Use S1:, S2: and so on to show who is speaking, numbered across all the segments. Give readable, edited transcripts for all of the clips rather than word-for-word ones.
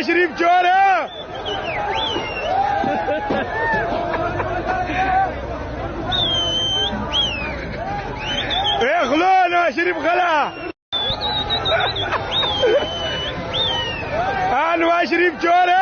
S1: नवाज शरीफ चोर है। खलो नवाज शरीफ खला। हाँ नवाज शरीफ चोर है।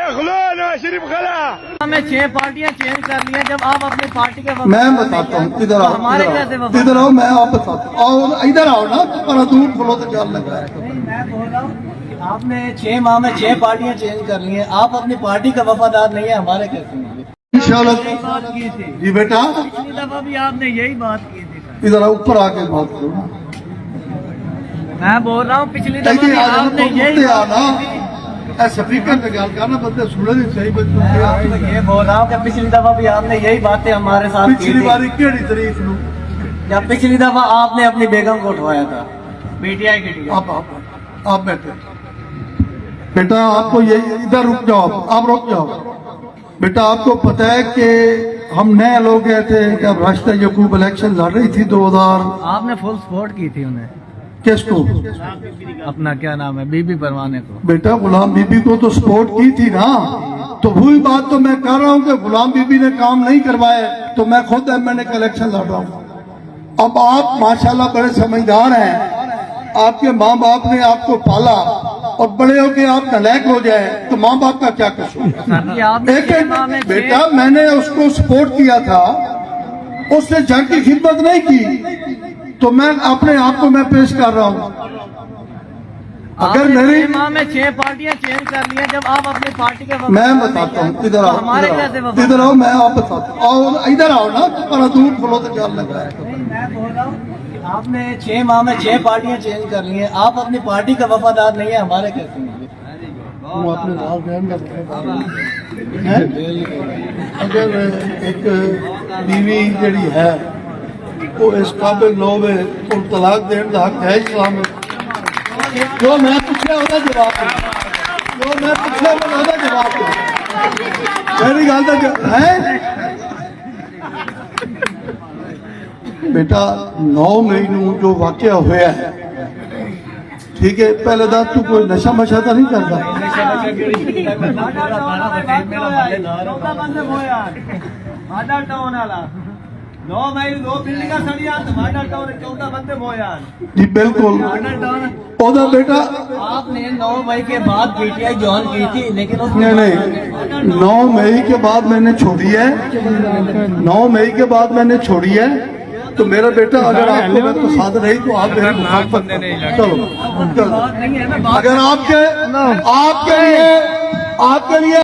S1: खलो नवाज शरीफ खला।
S2: हमें 6 पार्टियां चेंज कर ली हैं। जब आप अपनी पार्टी के
S3: मैं बताता हूँ, इधर आओ,
S2: हमारे कैसे वफादार?
S3: इधर आओ, मैं आप बताता हूँ। आओ इधर आओ ना, पर दूर खोलो तो जान लगा है।
S2: नहीं, मैं बोल रहा हूँ आपने 6 माह में 6 पार्टियां चेंज कर ली हैं। आप अपनी पार्टी का वफादार नहीं है, हमारे कैसे होंगे?
S3: इंशाल्लाह
S2: यही बात की थी
S3: जी बेटा,
S2: पिछली दफा भी आपने यही बात की थी।
S3: इधर आओ, ऊपर आके बात करो ना।
S2: मैं बोल रहा हूँ पिछली दफा
S3: देखिए
S2: भी
S3: आज
S2: आपने
S3: तो
S2: यही
S3: मुद्दे
S2: बात
S3: आना
S2: की थी।
S3: स्पीकर पे गल करना, बंदे सुने नहीं सही
S2: मैं तो ये बोल रहा हूँ कि पिछली दफा भी आपने यही बातें हमारे साथ की
S3: पिछली
S2: थी।
S3: बारी केड़ी तारीख नू
S2: जब पिछली दफा आपने अपनी बेगम को उठवाया था पीटीआई के लिए।
S3: आप बैठे बेटा, आपको ये इधर रुक जाओ, आप रुक जाओ बेटा। आपको पता है कि हम नए लोग गए थे कि अब राष्ट्रीय यकूब इलेक्शन लड़ रही थी 2000।
S2: आपने फुल सपोर्ट की थी उन्हें।
S3: किसको?
S2: अपना क्या नाम है, बीबी परवाने को।
S3: बेटा गुलाम बीबी को तो सपोर्ट की थी ना, तो वही बात तो मैं कर रहा हूँ कि गुलाम बीबी ने काम नहीं करवाए, तो मैं खुद एमएनए का इलेक्शन लड़ रहा हूँ। अब आप माशाल्लाह बड़े समझदार हैं, आपके माँ बाप ने आपको पाला और बड़े होके आप नलायक हो जाए तो माँ बाप का क्या कसूर? एक बेटा मैंने उसको सपोर्ट किया था, उसने जंग की खिदमत नहीं की, तो मैं अपने आप को मैं पेश कर रहा हूँ। अगर मेरी
S2: 6 माह में 6 पार्टियां चेंज कर ली हैं। जब आप अपनी पार्टी के
S3: मैं बताता हूँ, इधर आओ,
S2: हमारे कैसे
S3: इधर आओ, मैं आप बताता हूँ। आओ इधर आओ ना, पर दूर खोलो तो जान लगा है।
S2: नहीं, मैं बोल रहा हूँ आपने 6 माह में 6 पार्टियां चेंज कर ली हैं। आप अपनी पार्टी का वफादार नहीं है, हमारे कैसे होंगे?
S3: वो अपने नाम ध्यान अगर एक बीवी जड़ी है वो इस काबिल लोग है और तलाक देने का हक है इस्लाम में। जो मैं पूछा ਉਹਦਾ जवाब दो, जो मैं पूछा ਉਹਦਾ जवाब दो। मेरी गल तो है बेटा 9 मई ਨੂੰ जो वाकया होया है, ठीक है, पहले दस तू कोई नशा मशा तो नहीं करता? जी बिल्कुल। ओदा बेटा
S2: आपने 9 मई के बाद पीटीआई ज्वाइन की थी, लेकिन
S3: नहीं 9 मई के बाद मैंने छोड़ी है, 9 मई के बाद मैंने छोड़ी है। तो मेरा बेटा अगर आपको मैं पसंद नहीं तो आप मेरी मुखालफत चलो, अगर आपके लिए